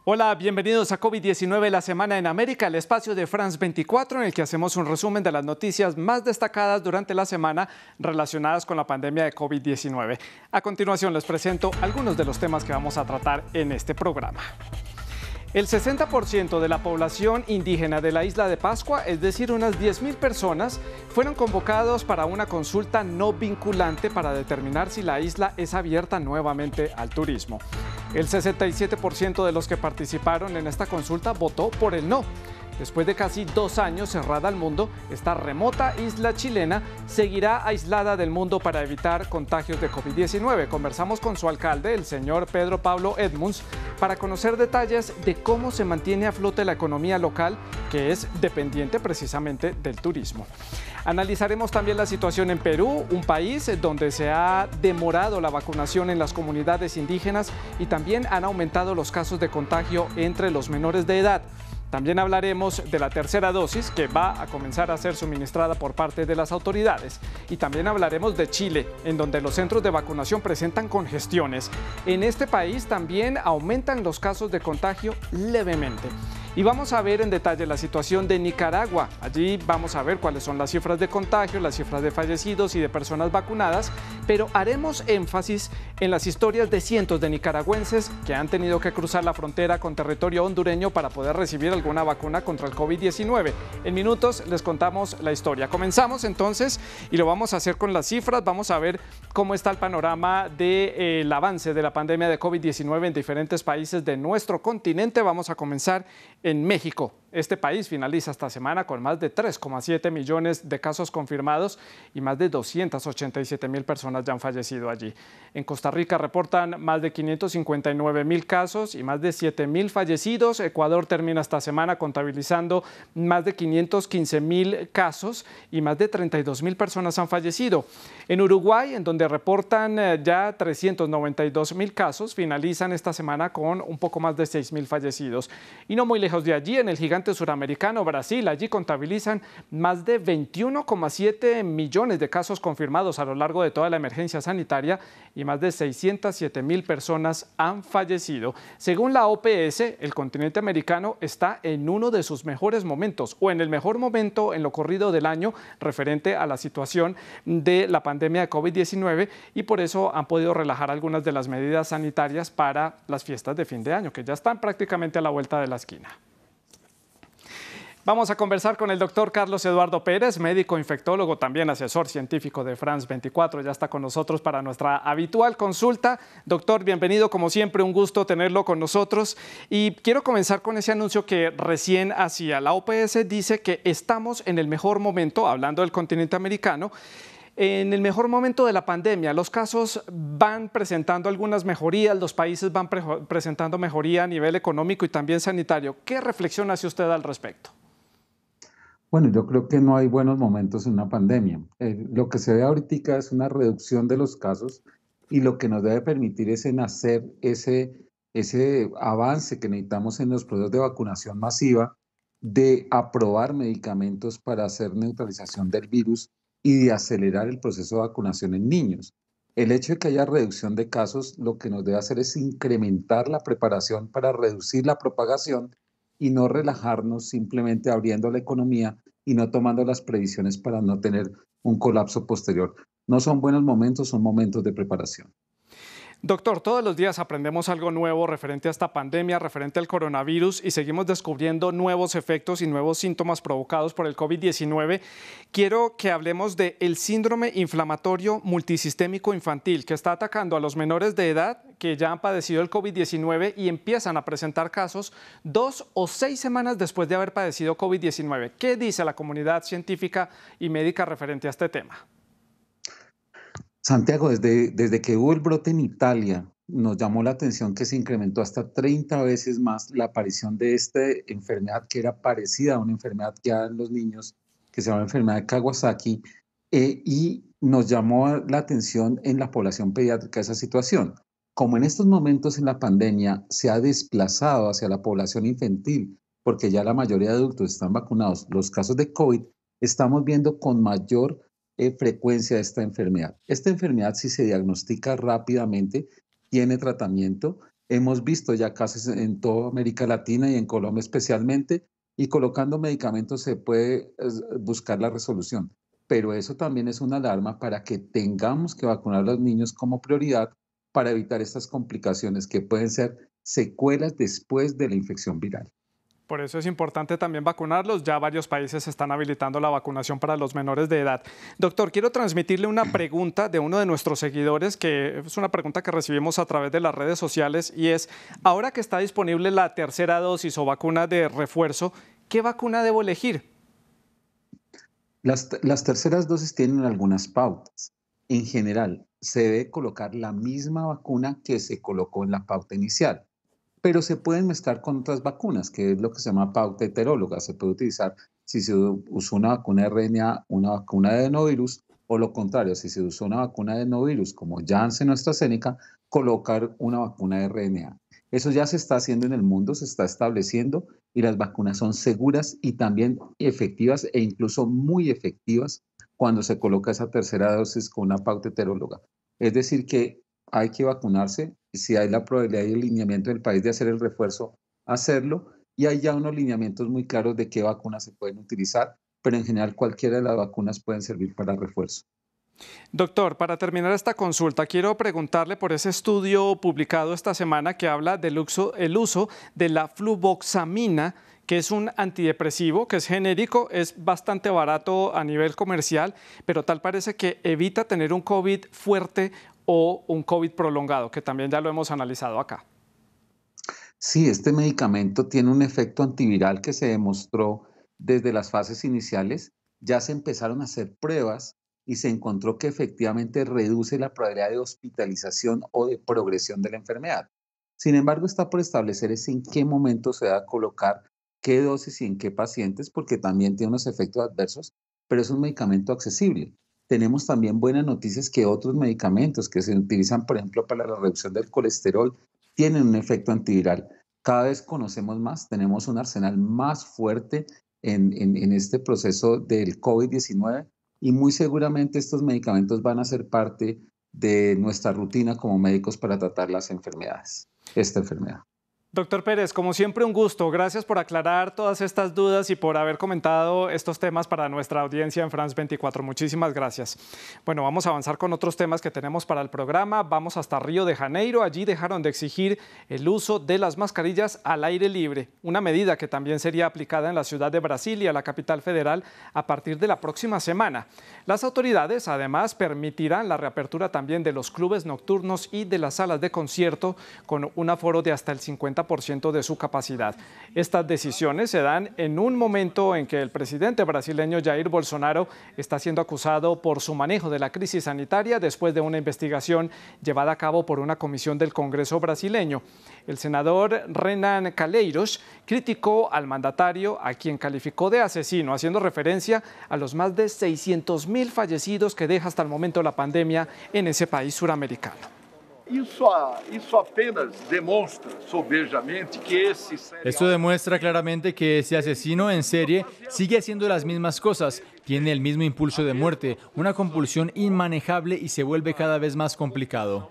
Hola, bienvenidos a COVID-19, la semana en América, el espacio de France 24, en el que hacemos un resumen de las noticias más destacadas durante la semana relacionadas con la pandemia de COVID-19. A continuación les presento algunos de los temas que vamos a tratar en este programa. El 60% de la población indígena de la isla de Pascua, es decir, unas 10.000 personas, fueron convocados para una consulta no vinculante para determinar si la isla es abierta nuevamente al turismo. El 67% de los que participaron en esta consulta votó por el no. Después de casi 2 años cerrada al mundo, esta remota isla chilena seguirá aislada del mundo para evitar contagios de COVID-19. Conversamos con su alcalde, el señor Pedro Pablo Edmunds, para conocer detalles de cómo se mantiene a flote la economía local, que es dependiente precisamente del turismo. Analizaremos también la situación en Perú, un país donde se ha demorado la vacunación en las comunidades indígenas y también han aumentado los casos de contagio entre los menores de edad. También hablaremos de la tercera dosis que va a comenzar a ser suministrada por parte de las autoridades. Y también hablaremos de Chile, en donde los centros de vacunación presentan congestiones. En este país también aumentan los casos de contagio levemente. Y vamos a ver en detalle la situación de Nicaragua. Allí vamos a ver cuáles son las cifras de contagio, las cifras de fallecidos y de personas vacunadas, pero haremos énfasis en las historias de cientos de nicaragüenses que han tenido que cruzar la frontera con territorio hondureño para poder recibir alguna vacuna contra el COVID-19. En minutos les contamos la historia. Comenzamos entonces y lo vamos a hacer con las cifras. Vamos a ver cómo está el panorama del avance de la pandemia de COVID-19 en diferentes países de nuestro continente. Vamos a comenzar en México. Este país finaliza esta semana con más de 3,7 millones de casos confirmados y más de 287.000 personas ya han fallecido allí. En Costa Rica reportan más de 559.000 casos y más de 7.000 fallecidos. Ecuador termina esta semana contabilizando más de 515.000 casos y más de 32.000 personas han fallecido. En Uruguay, en donde reportan ya 392.000 casos, finalizan esta semana con un poco más de 6.000 fallecidos. Y no muy lejos de allí, en el gigante suramericano Brasil, allí contabilizan más de 21,7 millones de casos confirmados a lo largo de toda la emergencia sanitaria y más de 607.000 personas han fallecido. Según la OPS, el continente americano está en uno de sus mejores momentos o en el mejor momento en lo corrido del año referente a la situación de la pandemia de COVID-19 y por eso han podido relajar algunas de las medidas sanitarias para las fiestas de fin de año, que ya están prácticamente a la vuelta de la esquina. Vamos a conversar con el doctor Carlos Eduardo Pérez, médico infectólogo, también asesor científico de France 24. Ya está con nosotros para nuestra habitual consulta. Doctor, bienvenido, como siempre, un gusto tenerlo con nosotros. Y quiero comenzar con ese anuncio que recién hacía. La OPS dice que estamos en el mejor momento, hablando del continente americano, en el mejor momento de la pandemia. Los casos van presentando algunas mejorías, los países van presentando mejoría a nivel económico y también sanitario. ¿Qué reflexión hace usted al respecto? Bueno, yo creo que no hay buenos momentos en una pandemia. Lo que se ve ahorita es una reducción de los casos y lo que nos debe permitir es en hacer ese avance que necesitamos en los procesos de vacunación masiva, de aprobar medicamentos para hacer neutralización del virus y de acelerar el proceso de vacunación en niños. El hecho de que haya reducción de casos, lo que nos debe hacer es incrementar la preparación para reducir la propagación y no relajarnos simplemente abriendo la economía y no tomando las previsiones para no tener un colapso posterior. No son buenos momentos, son momentos de preparación. Doctor, todos los días aprendemos algo nuevo referente a esta pandemia, referente al coronavirus y seguimos descubriendo nuevos efectos y nuevos síntomas provocados por el COVID-19. Quiero que hablemos del síndrome inflamatorio multisistémico infantil que está atacando a los menores de edad que ya han padecido el COVID-19 y empiezan a presentar casos 2 o 6 semanas después de haber padecido COVID-19. ¿Qué dice la comunidad científica y médica referente a este tema? Santiago, desde que hubo el brote en Italia, nos llamó la atención que se incrementó hasta 30 veces más la aparición de esta enfermedad que era parecida a una enfermedad que hay en los niños, que se llama enfermedad de Kawasaki, y nos llamó la atención en la población pediátrica esa situación. Como en estos momentos en la pandemia se ha desplazado hacia la población infantil, porque ya la mayoría de adultos están vacunados, los casos de COVID, estamos viendo con mayor frecuencia de esta enfermedad. Esta enfermedad, si se diagnostica rápidamente, tiene tratamiento. Hemos visto ya casos en toda América Latina y en Colombia especialmente, y colocando medicamentos se puede buscar la resolución. Pero eso también es una alarma para que tengamos que vacunar a los niños como prioridad para evitar estas complicaciones que pueden ser secuelas después de la infección viral. Por eso es importante también vacunarlos. Ya varios países están habilitando la vacunación para los menores de edad. Doctor, quiero transmitirle una pregunta de uno de nuestros seguidores, que es una pregunta que recibimos a través de las redes sociales, y es, ahora que está disponible la tercera dosis o vacuna de refuerzo, ¿qué vacuna debo elegir? Las terceras dosis tienen algunas pautas. En general, se debe colocar la misma vacuna que se colocó en la pauta inicial, pero se pueden mezclar con otras vacunas, que es lo que se llama pauta heteróloga. Se puede utilizar si se usó una vacuna de RNA, una vacuna de adenovirus, o lo contrario, si se usó una vacuna de adenovirus como Janssen o AstraZeneca, colocar una vacuna de RNA. Eso ya se está haciendo en el mundo, se está estableciendo, y las vacunas son seguras y también efectivas e incluso muy efectivas cuando se coloca esa tercera dosis con una pauta heteróloga. Es decir, que hay que vacunarse, si hay la probabilidad y el lineamiento del país de hacer el refuerzo, hacerlo, y hay ya unos lineamientos muy claros de qué vacunas se pueden utilizar, pero en general cualquiera de las vacunas pueden servir para refuerzo. Doctor, para terminar esta consulta, quiero preguntarle por ese estudio publicado esta semana que habla del uso de la fluvoxamina, que es un antidepresivo, que es genérico, es bastante barato a nivel comercial, pero tal parece que evita tener un COVID fuerte o un COVID prolongado, que también ya lo hemos analizado acá. Sí, este medicamento tiene un efecto antiviral que se demostró desde las fases iniciales. Ya se empezaron a hacer pruebas y se encontró que efectivamente reduce la probabilidad de hospitalización o de progresión de la enfermedad. Sin embargo, está por establecer es en qué momento se va a colocar qué dosis y en qué pacientes, porque también tiene unos efectos adversos, pero es un medicamento accesible. Tenemos también buenas noticias que otros medicamentos que se utilizan, por ejemplo, para la reducción del colesterol, tienen un efecto antiviral. Cada vez conocemos más, tenemos un arsenal más fuerte en este proceso del COVID-19, y muy seguramente estos medicamentos van a ser parte de nuestra rutina como médicos para tratar las enfermedades, esta enfermedad. Doctor Pérez, como siempre un gusto. Gracias por aclarar todas estas dudas y por haber comentado estos temas para nuestra audiencia en France 24. Muchísimas gracias. Bueno, vamos a avanzar con otros temas que tenemos para el programa. Vamos hasta Río de Janeiro. Allí dejaron de exigir el uso de las mascarillas al aire libre, una medida que también sería aplicada en la ciudad de Brasilia, la capital federal, a partir de la próxima semana. Las autoridades además permitirán la reapertura también de los clubes nocturnos y de las salas de concierto con un aforo de hasta el 50% de su capacidad. Estas decisiones se dan en un momento en que el presidente brasileño Jair Bolsonaro está siendo acusado por su manejo de la crisis sanitaria después de una investigación llevada a cabo por una comisión del Congreso brasileño. El senador Renan Calheiros criticó al mandatario, a quien calificó de asesino, haciendo referencia a los más de 600.000 fallecidos que deja hasta el momento la pandemia en ese país suramericano. Esto demuestra claramente que ese asesino en serie sigue haciendo las mismas cosas, tiene el mismo impulso de muerte, una compulsión inmanejable y se vuelve cada vez más complicado.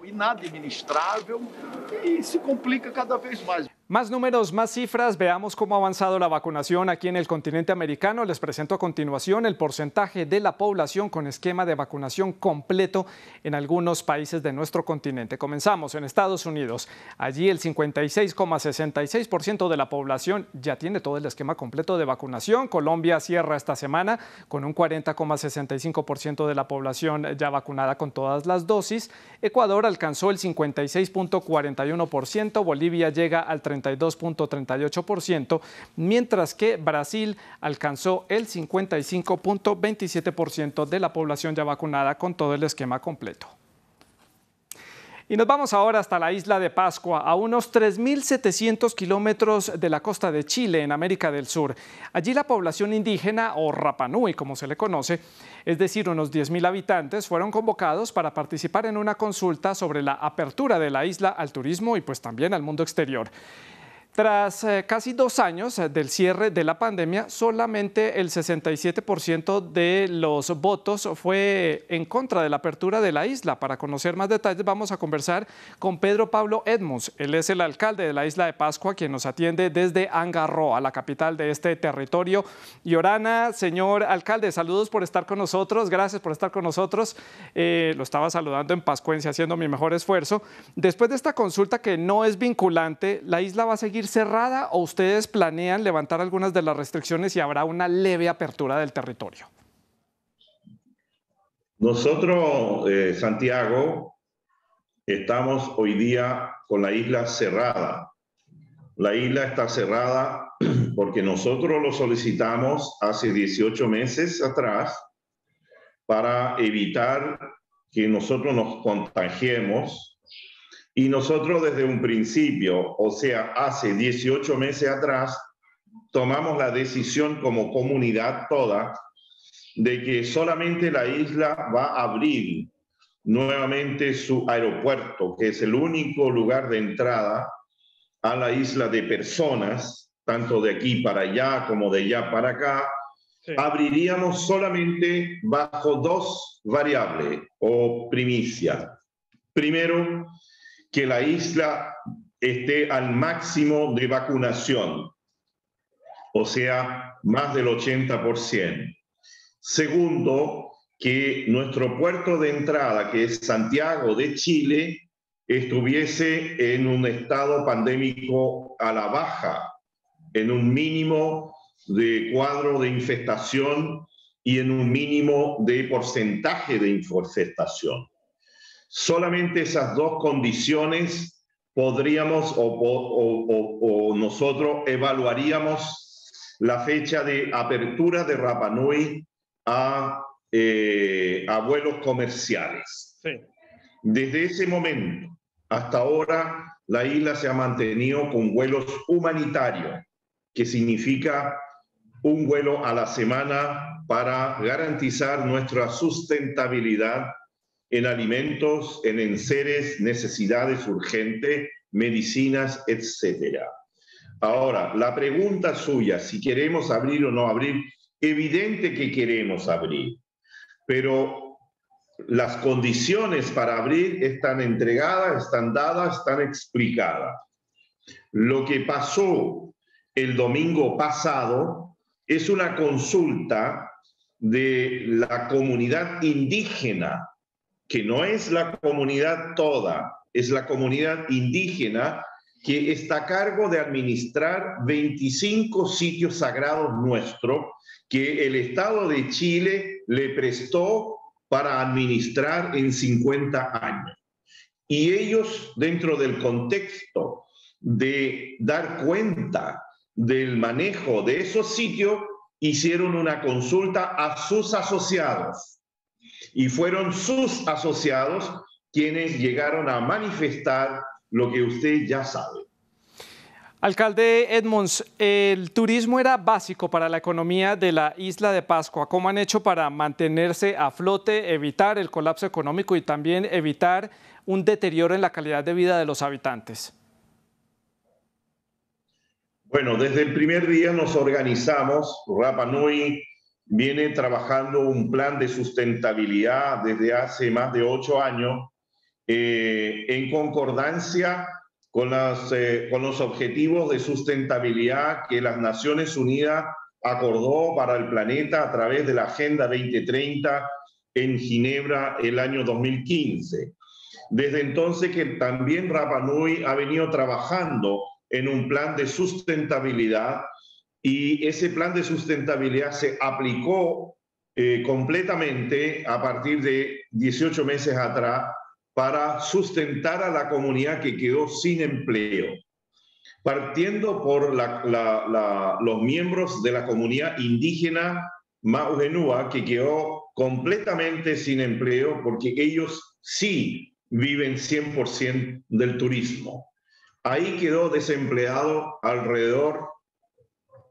Más números, más cifras. Veamos cómo ha avanzado la vacunación aquí en el continente americano. Les presento a continuación el porcentaje de la población con esquema de vacunación completo en algunos países de nuestro continente. Comenzamos en Estados Unidos. Allí el 56,66% de la población ya tiene todo el esquema completo de vacunación. Colombia cierra esta semana con un 40,65% de la población ya vacunada con todas las dosis. Ecuador alcanzó el 56,41%. Bolivia llega al 32,38%, mientras que Brasil alcanzó el 55,27% de la población ya vacunada con todo el esquema completo. Y nos vamos ahora hasta la isla de Pascua, a unos 3.700 kilómetros de la costa de Chile, en América del Sur. Allí la población indígena, o Rapa Nui, como se le conoce, es decir, unos 10.000 habitantes, fueron convocados para participar en una consulta sobre la apertura de la isla al turismo y pues también al mundo exterior. Tras casi 2 años del cierre de la pandemia, solamente el 67% de los votos fue en contra de la apertura de la isla. Para conocer más detalles vamos a conversar con Pedro Pablo Edmonds. Él es el alcalde de la isla de Pascua, quien nos atiende desde Angarroa, la capital de este territorio. Y Orana, señor alcalde, saludos por estar con nosotros. Gracias por estar con nosotros. Lo estaba saludando en pascuense, haciendo mi mejor esfuerzo. Después de esta consulta que no es vinculante, ¿la isla va a seguir cerrada o ustedes planean levantar algunas de las restricciones y habrá una leve apertura del territorio? Nosotros, Santiago, estamos hoy día con la isla cerrada. La isla está cerrada porque nosotros lo solicitamos hace 18 meses atrás para evitar que nosotros nos contagiemos. Y nosotros desde un principio, o sea, hace 18 meses atrás, tomamos la decisión como comunidad toda de que solamente la isla va a abrir nuevamente su aeropuerto, que es el único lugar de entrada a la isla de personas, tanto de aquí para allá como de allá para acá. Sí. Abriríamos solamente bajo 2 variables o primicias. Primero, que la isla esté al máximo de vacunación, o sea, más del 80%. Segundo, que nuestro puerto de entrada, que es Santiago de Chile, estuviese en un estado pandémico a la baja, en un mínimo de cuadro de infestación y en un mínimo de porcentaje de infestación. Solamente esas 2 condiciones podríamos o nosotros evaluaríamos la fecha de apertura de Rapa Nui a vuelos comerciales. Sí. Desde ese momento hasta ahora, la isla se ha mantenido con vuelos humanitarios, que significa un vuelo a la semana para garantizar nuestra sustentabilidad en alimentos, en enseres, necesidades urgentes, medicinas, etc. Ahora, la pregunta suya, si queremos abrir o no abrir, evidente que queremos abrir, pero las condiciones para abrir están entregadas, están dadas, están explicadas. Lo que pasó el domingo pasado es una consulta de la comunidad indígena, que no es la comunidad toda, es la comunidad indígena que está a cargo de administrar 25 sitios sagrados nuestros que el Estado de Chile le prestó para administrar en 50 años. Y ellos, dentro del contexto de dar cuenta del manejo de esos sitios, hicieron una consulta a sus asociados. Y fueron sus asociados quienes llegaron a manifestar lo que usted ya sabe. Alcalde Edmonds, el turismo era básico para la economía de la isla de Pascua. ¿Cómo han hecho para mantenerse a flote, evitar el colapso económico y también evitar un deterioro en la calidad de vida de los habitantes? Bueno, desde el primer día nos organizamos. Rapa Nui viene trabajando un plan de sustentabilidad desde hace más de 8 años en concordancia con los objetivos de sustentabilidad que las Naciones Unidas acordó para el planeta a través de la Agenda 2030 en Ginebra el año 2015. Desde entonces que también Rapa Nui ha venido trabajando en un plan de sustentabilidad y ese plan de sustentabilidad se aplicó completamente a partir de 18 meses atrás para sustentar a la comunidad que quedó sin empleo, partiendo por los miembros de la comunidad indígena Maujenúa, que quedó completamente sin empleo porque ellos sí viven 100% del turismo. Ahí quedó desempleado alrededor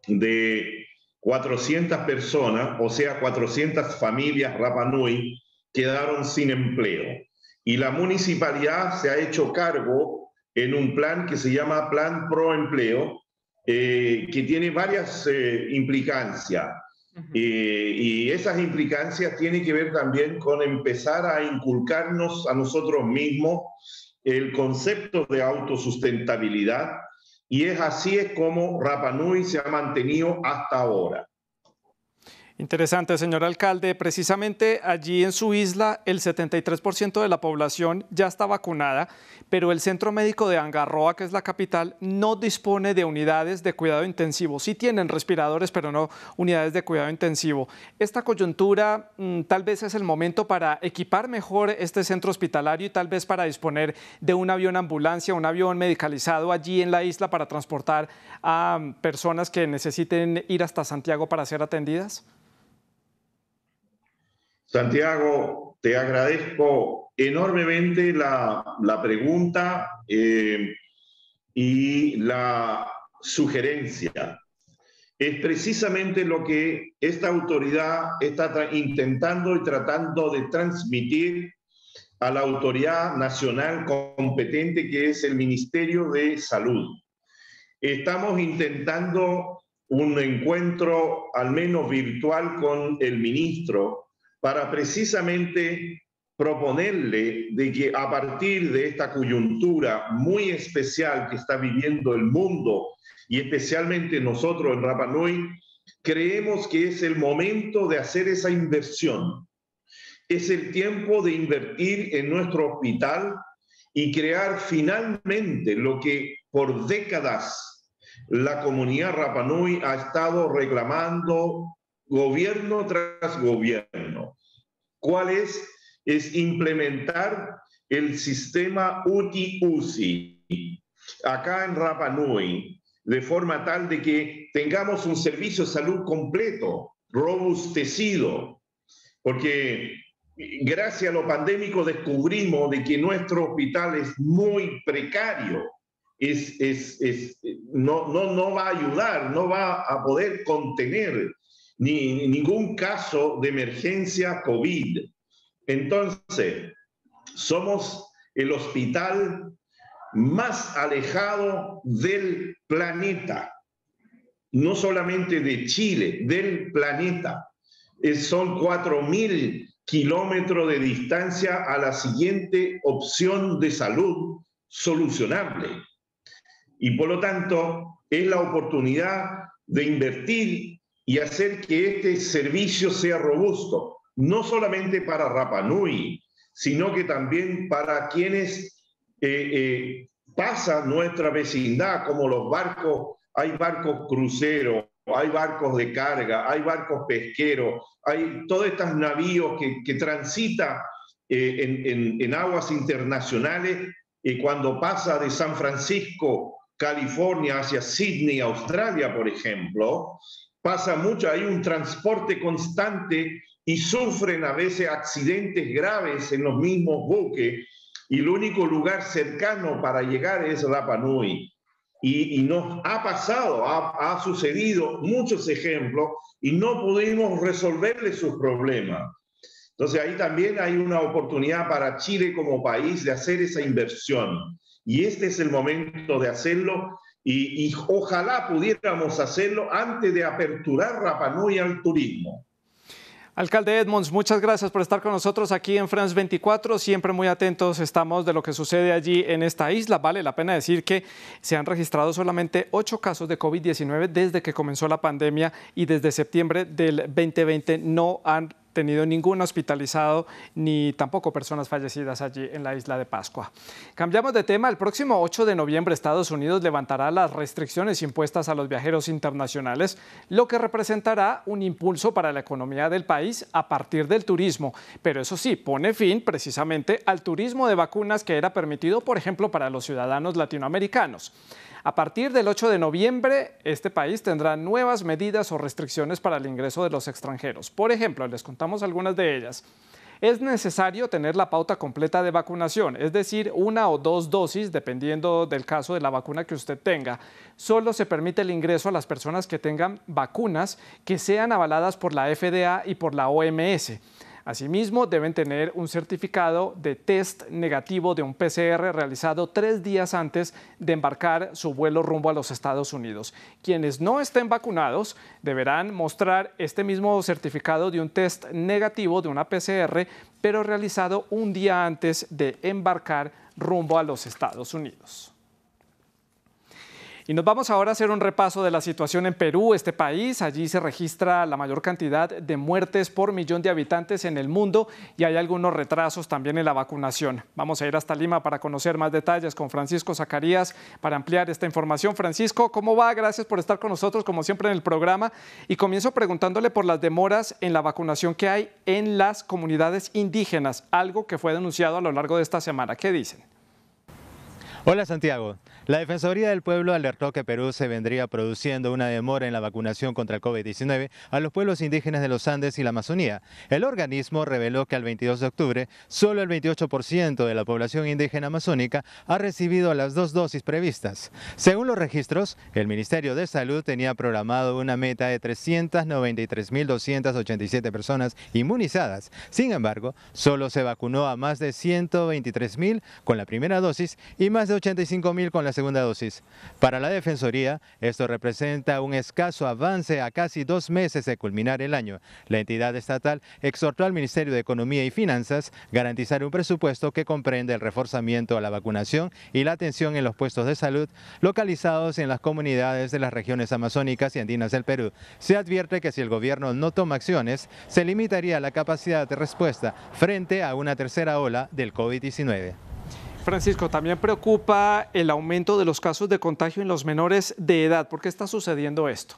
de 400 personas, o sea, 400 familias Rapa Nui quedaron sin empleo. Y la municipalidad se ha hecho cargo en un plan que se llama Plan Pro Empleo, que tiene varias implicancias. Y esas implicancias tienen que ver también con empezar a inculcarnos a nosotros mismos el concepto de autosustentabilidad, y así es como Rapa Nui se ha mantenido hasta ahora. Interesante, señor alcalde. Precisamente allí en su isla el 73% de la población ya está vacunada, pero el Centro Médico de Angarroa, que es la capital, no dispone de unidades de cuidado intensivo. Sí tienen respiradores, pero no unidades de cuidado intensivo. Esta coyuntura tal vez es el momento para equipar mejor este centro hospitalario y tal vez para disponer de un avión ambulancia, un avión medicalizado allí en la isla para transportar a personas que necesiten ir hasta Santiago para ser atendidas. Santiago, te agradezco enormemente la pregunta y la sugerencia. Es precisamente lo que esta autoridad está intentando y tratando de transmitir a la autoridad nacional competente, que es el Ministerio de Salud. Estamos intentando un encuentro, al menos virtual, con el ministro, para precisamente proponerle de que a partir de esta coyuntura muy especial que está viviendo el mundo y especialmente nosotros en Rapa Nui, creemos que es el momento de hacer esa inversión. Es el tiempo de invertir en nuestro hospital y crear finalmente lo que por décadas la comunidad Rapa Nui ha estado reclamando gobierno tras gobierno. ¿Cuál es? Es implementar el sistema UTI-UCI acá en Rapa Nui, de forma tal de que tengamos un servicio de salud completo, robustecido, porque gracias a lo pandémico descubrimos de que nuestro hospital es muy precario, no va a ayudar, no va a poder contener ningún caso de emergencia COVID. Entonces, somos el hospital más alejado del planeta, no solamente de Chile, del planeta. Son 4.000 kilómetros de distancia a la siguiente opción de salud solucionable. Y por lo tanto, es la oportunidad de invertir y hacer que este servicio sea robusto, no solamente para Rapa Nui, sino que también para quienes pasan nuestra vecindad, como los barcos. Hay barcos cruceros, hay barcos de carga, hay barcos pesqueros, hay todos estos navíos que transitan en aguas internacionales, y cuando pasa de San Francisco, California, hacia Sydney, Australia, por ejemplo, pasa mucho, hay un transporte constante y sufren a veces accidentes graves en los mismos buques, y el único lugar cercano para llegar es Rapa Nui. Y nos ha pasado, ha sucedido muchos ejemplos y no pudimos resolverle sus problemas. Entonces ahí también hay una oportunidad para Chile como país de hacer esa inversión. Y este es el momento de hacerlo, y ojalá pudiéramos hacerlo antes de aperturar Rapa Nui al turismo. Alcalde Edmonds, muchas gracias por estar con nosotros aquí en France 24. Siempre muy atentos estamos de lo que sucede allí en esta isla. Vale la pena decir que se han registrado solamente 8 casos de COVID-19 desde que comenzó la pandemia, y desde septiembre del 2020 no han tenido ningún hospitalizado ni tampoco personas fallecidas allí en la isla de Pascua. Cambiamos de tema. El próximo 8 de noviembre Estados Unidos levantará las restricciones impuestas a los viajeros internacionales, lo que representará un impulso para la economía del país a partir del turismo. Pero eso sí, pone fin precisamente al turismo de vacunas que era permitido, por ejemplo, para los ciudadanos latinoamericanos. A partir del 8 de noviembre, este país tendrá nuevas medidas o restricciones para el ingreso de los extranjeros. Por ejemplo, les contamos algunas de ellas. Es necesario tener la pauta completa de vacunación, es decir, 1 o 2 dosis, dependiendo del caso de la vacuna que usted tenga. Solo se permite el ingreso a las personas que tengan vacunas que sean avaladas por la FDA y por la OMS. Asimismo, deben tener un certificado de test negativo de un PCR realizado 3 días antes de embarcar su vuelo rumbo a los Estados Unidos. Quienes no estén vacunados deberán mostrar este mismo certificado de un test negativo de una PCR, pero realizado un día antes de embarcar rumbo a los Estados Unidos. Y nos vamos ahora a hacer un repaso de la situación en Perú, este país. Allí se registra la mayor cantidad de muertes por millón de habitantes en el mundo y hay algunos retrasos también en la vacunación. Vamos a ir hasta Lima para conocer más detalles con Francisco Zacarías para ampliar esta información. Francisco, ¿cómo va? Gracias por estar con nosotros, como siempre, en el programa. Y comienzo preguntándole por las demoras en la vacunación que hay en las comunidades indígenas, algo que fue denunciado a lo largo de esta semana. ¿Qué dicen? Hola Santiago. La Defensoría del Pueblo alertó que Perú se vendría produciendo una demora en la vacunación contra el COVID-19 a los pueblos indígenas de los Andes y la Amazonía. El organismo reveló que al 22 de octubre solo el 28% de la población indígena amazónica ha recibido las 2 dosis previstas. Según los registros, el Ministerio de Salud tenía programado una meta de 393.287 personas inmunizadas. Sin embargo, solo se vacunó a más de 123.000 con la primera dosis y más de 85.000 con la segunda dosis. Para la Defensoría, esto representa un escaso avance a casi 2 meses de culminar el año. La entidad estatal exhortó al Ministerio de Economía y Finanzas garantizar un presupuesto que comprende el reforzamiento a la vacunación y la atención en los puestos de salud localizados en las comunidades de las regiones amazónicas y andinas del Perú. Se advierte que si el gobierno no toma acciones, se limitaría la capacidad de respuesta frente a una tercera ola del COVID-19. Francisco, también preocupa el aumento de los casos de contagio en los menores de edad. ¿Por qué está sucediendo esto?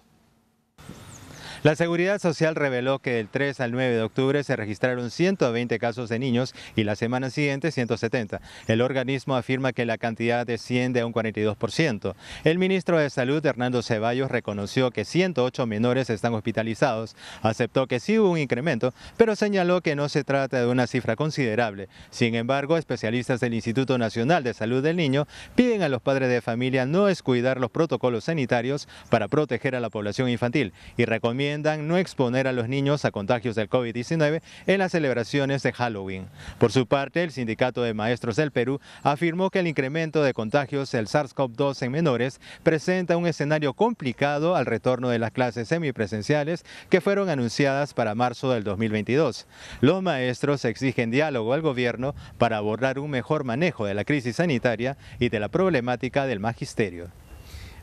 La Seguridad Social reveló que del 3 al 9 de octubre se registraron 120 casos de niños y la semana siguiente 170. El organismo afirma que la cantidad desciende a un 42%. El ministro de Salud, Hernando Ceballos, reconoció que 108 menores están hospitalizados. Aceptó que sí hubo un incremento, pero señaló que no se trata de una cifra considerable. Sin embargo, especialistas del Instituto Nacional de Salud del Niño piden a los padres de familia no descuidar los protocolos sanitarios para proteger a la población infantil y recomiendan no exponer a los niños a contagios del COVID-19 en las celebraciones de Halloween. Por su parte, el Sindicato de Maestros del Perú afirmó que el incremento de contagios del SARS-CoV-2 en menores presenta un escenario complicado al retorno de las clases semipresenciales que fueron anunciadas para marzo del 2022. Los maestros exigen diálogo al gobierno para abordar un mejor manejo de la crisis sanitaria y de la problemática del magisterio.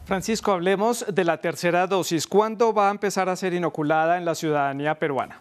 Francisco, hablemos de la tercera dosis. ¿Cuándo va a empezar a ser inoculada en la ciudadanía peruana?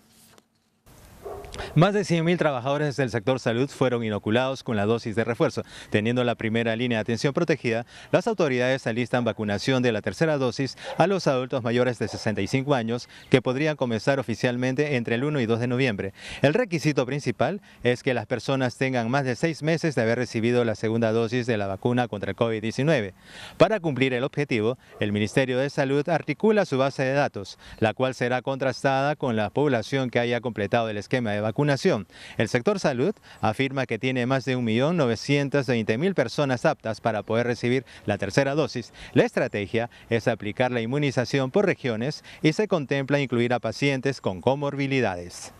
Más de 100.000 trabajadores del sector salud fueron inoculados con la dosis de refuerzo. Teniendo la primera línea de atención protegida, las autoridades alistan vacunación de la tercera dosis a los adultos mayores de 65 años que podrían comenzar oficialmente entre el 1 y 2 de noviembre. El requisito principal es que las personas tengan más de 6 meses de haber recibido la segunda dosis de la vacuna contra el COVID-19. Para cumplir el objetivo, el Ministerio de Salud articula su base de datos, la cual será contrastada con la población que haya completado el esquema de vacunación. El sector salud afirma que tiene más de 1.920.000 personas aptas para poder recibir la tercera dosis. La estrategia es aplicar la inmunización por regiones y se contempla incluir a pacientes con comorbilidades.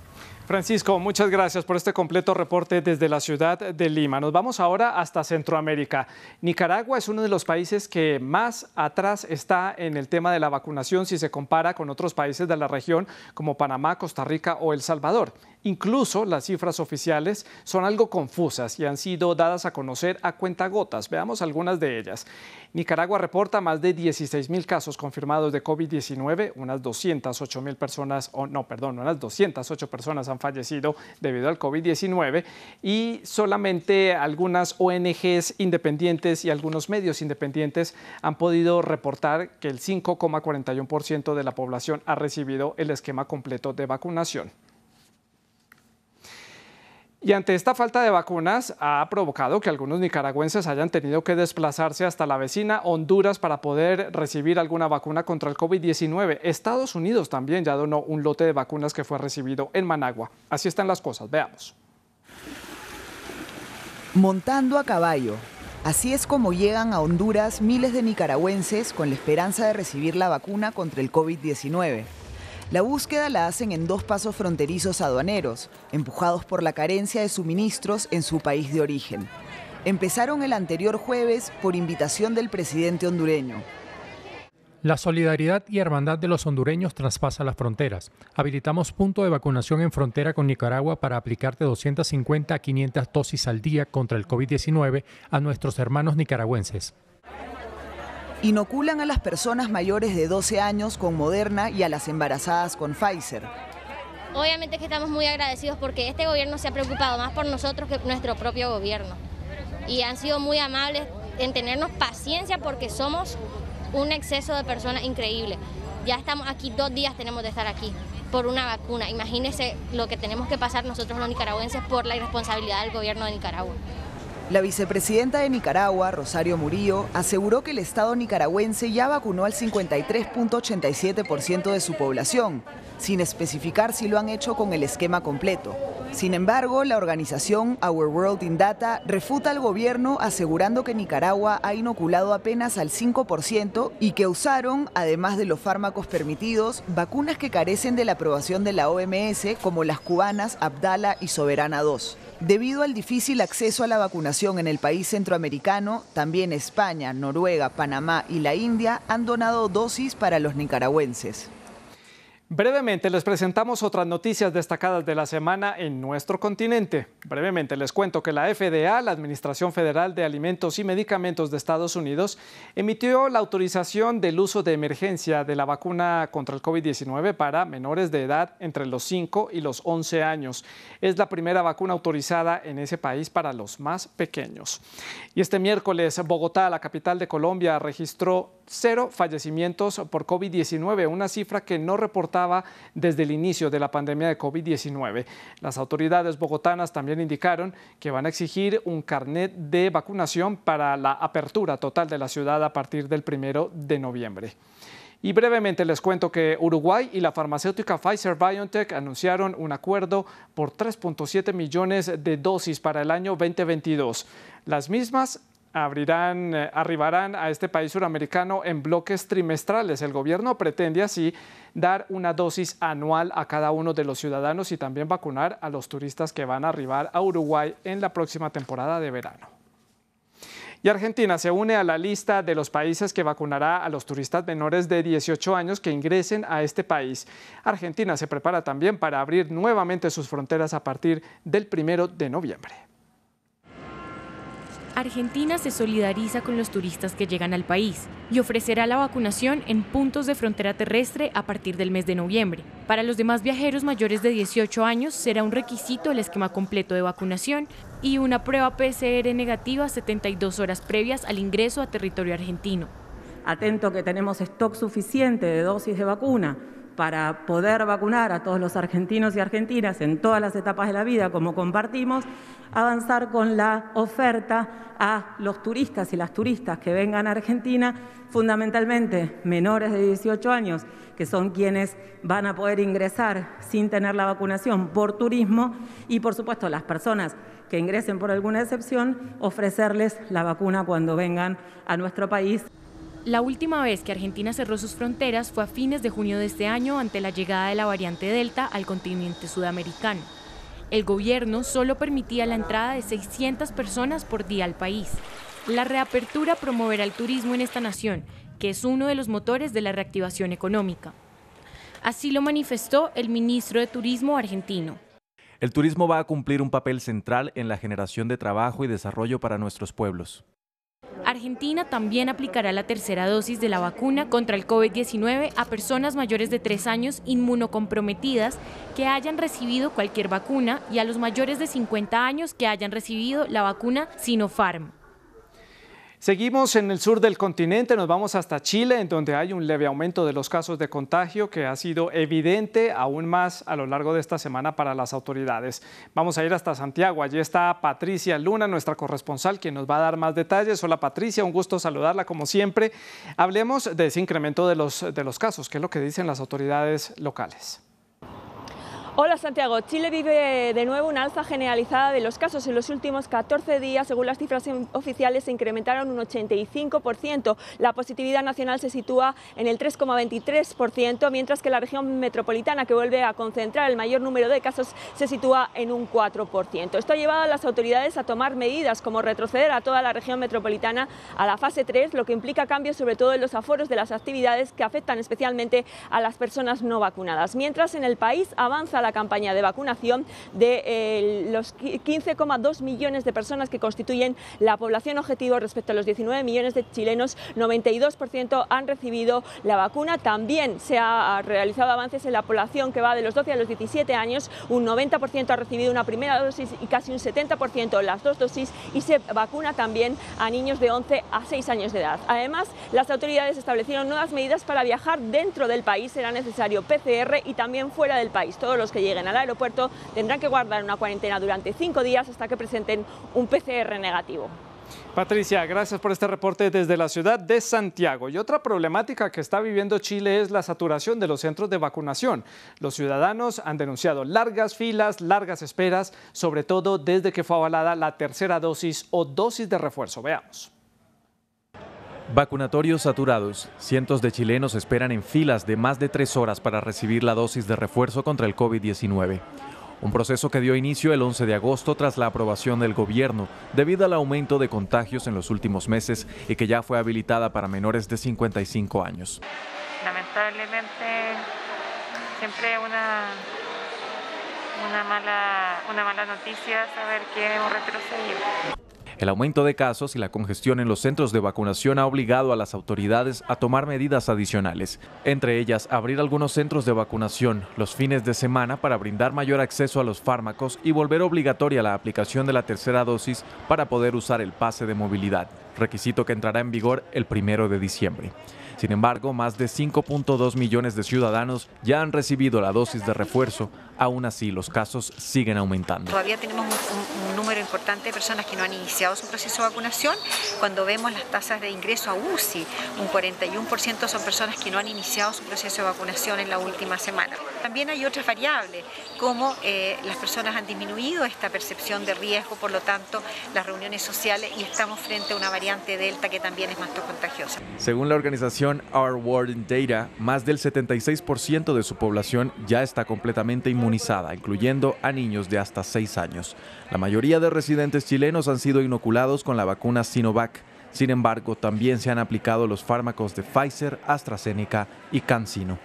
Francisco, muchas gracias por este completo reporte desde la ciudad de Lima. Nos vamos ahora hasta Centroamérica. Nicaragua es uno de los países que más atrás está en el tema de la vacunación si se compara con otros países de la región como Panamá, Costa Rica o El Salvador. Incluso las cifras oficiales son algo confusas y han sido dadas a conocer a cuentagotas. Veamos algunas de ellas. Nicaragua reporta más de 16.000 casos confirmados de COVID-19, unas 208 personas han fallecido debido al COVID-19 y solamente algunas ONGs independientes y algunos medios independientes han podido reportar que el 5,41% de la población ha recibido el esquema completo de vacunación. Y ante esta falta de vacunas ha provocado que algunos nicaragüenses hayan tenido que desplazarse hasta la vecina Honduras para poder recibir alguna vacuna contra el COVID-19. Estados Unidos también ya donó un lote de vacunas que fue recibido en Managua. Así están las cosas, veamos. Montando a caballo. Así es como llegan a Honduras miles de nicaragüenses con la esperanza de recibir la vacuna contra el COVID-19. La búsqueda la hacen en 2 pasos fronterizos aduaneros, empujados por la carencia de suministros en su país de origen. Empezaron el anterior jueves por invitación del presidente hondureño. La solidaridad y hermandad de los hondureños traspasa las fronteras. Habilitamos punto de vacunación en frontera con Nicaragua para aplicar de 250 a 500 dosis al día contra el COVID-19 a nuestros hermanos nicaragüenses. Inoculan a las personas mayores de 12 años con Moderna y a las embarazadas con Pfizer. Obviamente que estamos muy agradecidos porque este gobierno se ha preocupado más por nosotros que nuestro propio gobierno. Y han sido muy amables en tenernos paciencia porque somos un exceso de personas increíble. Ya estamos aquí 2 días, tenemos de estar aquí por una vacuna. Imagínense lo que tenemos que pasar nosotros los nicaragüenses por la irresponsabilidad del gobierno de Nicaragua. La vicepresidenta de Nicaragua, Rosario Murillo, aseguró que el Estado nicaragüense ya vacunó al 53.87% de su población, sin especificar si lo han hecho con el esquema completo. Sin embargo, la organización Our World in Data refuta al gobierno asegurando que Nicaragua ha inoculado apenas al 5% y que usaron, además de los fármacos permitidos, vacunas que carecen de la aprobación de la OMS como las cubanas Abdala y Soberana 2. Debido al difícil acceso a la vacunación en el país centroamericano, también España, Noruega, Panamá y la India han donado dosis para los nicaragüenses. Brevemente les presentamos otras noticias destacadas de la semana en nuestro continente. Brevemente les cuento que la FDA, la Administración Federal de Alimentos y Medicamentos de Estados Unidos, emitió la autorización del uso de emergencia de la vacuna contra el COVID-19 para menores de edad entre los 5 y los 11 años. Es la primera vacuna autorizada en ese país para los más pequeños. Y este miércoles, Bogotá, la capital de Colombia, registró 0 fallecimientos por COVID-19, una cifra que no reportaba desde el inicio de la pandemia de COVID-19. Las autoridades bogotanas también indicaron que van a exigir un carnet de vacunación para la apertura total de la ciudad a partir del 1 de noviembre. Y brevemente les cuento que Uruguay y la farmacéutica Pfizer-BioNTech anunciaron un acuerdo por 3.7 millones de dosis para el año 2022. Las mismas arribarán a este país suramericano en bloques trimestrales. El gobierno pretende así dar una dosis anual a cada uno de los ciudadanos y también vacunar a los turistas que van a arribar a Uruguay en la próxima temporada de verano. Y Argentina se une a la lista de los países que vacunará a los turistas menores de 18 años que ingresen a este país. Argentina se prepara también para abrir nuevamente sus fronteras a partir del 1 de noviembre. Argentina se solidariza con los turistas que llegan al país y ofrecerá la vacunación en puntos de frontera terrestre a partir del mes de noviembre. Para los demás viajeros mayores de 18 años será un requisito el esquema completo de vacunación y una prueba PCR negativa 72 horas previas al ingreso a territorio argentino. Atento que tenemos stock suficiente de dosis de vacuna para poder vacunar a todos los argentinos y argentinas en todas las etapas de la vida, como compartimos, avanzar con la oferta a los turistas y las turistas que vengan a Argentina, fundamentalmente menores de 18 años, que son quienes van a poder ingresar sin tener la vacunación por turismo, y por supuesto las personas que ingresen por alguna excepción, ofrecerles la vacuna cuando vengan a nuestro país. La última vez que Argentina cerró sus fronteras fue a fines de junio de este año ante la llegada de la variante Delta al continente sudamericano. El gobierno solo permitía la entrada de 600 personas por día al país. La reapertura promoverá el turismo en esta nación, que es uno de los motores de la reactivación económica. Así lo manifestó el ministro de Turismo argentino. El turismo va a cumplir un papel central en la generación de trabajo y desarrollo para nuestros pueblos. Argentina también aplicará la tercera dosis de la vacuna contra el COVID-19 a personas mayores de 3 años inmunocomprometidas que hayan recibido cualquier vacuna y a los mayores de 50 años que hayan recibido la vacuna Sinopharm. Seguimos en el sur del continente, nos vamos hasta Chile, en donde hay un leve aumento de los casos de contagio que ha sido evidente aún más a lo largo de esta semana para las autoridades. Vamos a ir hasta Santiago, allí está Patricia Luna, nuestra corresponsal, quien nos va a dar más detalles. Hola Patricia, un gusto saludarla como siempre. Hablemos de ese incremento de los casos, ¿qué es lo que dicen las autoridades locales? Hola Santiago, Chile vive de nuevo una alza generalizada de los casos. En los últimos 14 días, según las cifras oficiales, se incrementaron un 85%. La positividad nacional se sitúa en el 3,23%, mientras que la región metropolitana, que vuelve a concentrar el mayor número de casos, se sitúa en un 4%. Esto ha llevado a las autoridades a tomar medidas como retroceder a toda la región metropolitana a la fase 3, lo que implica cambios sobre todo en los aforos de las actividades que afectan especialmente a las personas no vacunadas. Mientras en el país avanza la campaña de vacunación de los 15,2 millones de personas que constituyen la población objetivo respecto a los 19 millones de chilenos. 92% han recibido la vacuna. También se ha realizado avances en la población que va de los 12 a los 17 años. Un 90% ha recibido una primera dosis y casi un 70% las dos dosis, y se vacuna también a niños de 11 a 6 años de edad. Además, las autoridades establecieron nuevas medidas para viajar dentro del país. Será necesario PCR, y también fuera del país. Todos los que lleguen al aeropuerto tendrán que guardar una cuarentena durante 5 días hasta que presenten un PCR negativo. Patricia, gracias por este reporte desde la ciudad de Santiago. Y otra problemática que está viviendo Chile es la saturación de los centros de vacunación. Los ciudadanos han denunciado largas filas, largas esperas, sobre todo desde que fue avalada la tercera dosis o dosis de refuerzo. Veamos. Vacunatorios saturados. Cientos de chilenos esperan en filas de más de 3 horas para recibir la dosis de refuerzo contra el COVID-19. Un proceso que dio inicio el 11 de agosto tras la aprobación del gobierno debido al aumento de contagios en los últimos meses y que ya fue habilitada para menores de 55 años. Lamentablemente siempre una mala noticia saber que hemos retrocedido. El aumento de casos y la congestión en los centros de vacunación ha obligado a las autoridades a tomar medidas adicionales, entre ellas abrir algunos centros de vacunación los fines de semana para brindar mayor acceso a los fármacos y volver obligatoria la aplicación de la tercera dosis para poder usar el pase de movilidad, requisito que entrará en vigor el 1 de diciembre. Sin embargo, más de 5.2 millones de ciudadanos ya han recibido la dosis de refuerzo. Aún así, los casos siguen aumentando. Todavía tenemos un número importante de personas que no han iniciado su proceso de vacunación. Cuando vemos las tasas de ingreso a UCI, un 41% son personas que no han iniciado su proceso de vacunación en la última semana. También hay otras variables, como las personas han disminuido esta percepción de riesgo, por lo tanto, las reuniones sociales, y estamos frente a una variante Delta que también es más contagiosa. Según la organización Our World in Data, más del 76% de su población ya está completamente inmunizada, incluyendo a niños de hasta 6 años. La mayoría de residentes chilenos han sido inoculados con la vacuna Sinovac. Sin embargo, también se han aplicado los fármacos de Pfizer, AstraZeneca y CanSino.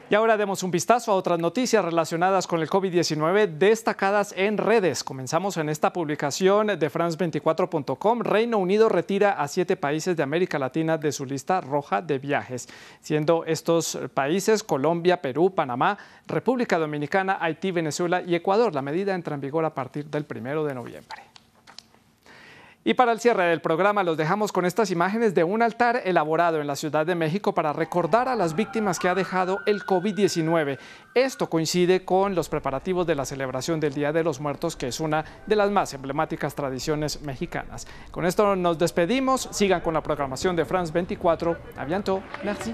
Y ahora demos un vistazo a otras noticias relacionadas con el COVID-19 destacadas en redes. Comenzamos en esta publicación de France24.com. Reino Unido retira a 7 países de América Latina de su lista roja de viajes, siendo estos países Colombia, Perú, Panamá, República Dominicana, Haití, Venezuela y Ecuador. La medida entra en vigor a partir del 1 de noviembre. Y para el cierre del programa los dejamos con estas imágenes de un altar elaborado en la Ciudad de México para recordar a las víctimas que ha dejado el COVID-19. Esto coincide con los preparativos de la celebración del Día de los Muertos, que es una de las más emblemáticas tradiciones mexicanas. Con esto nos despedimos. Sigan con la programación de France 24. A bientôt. Merci.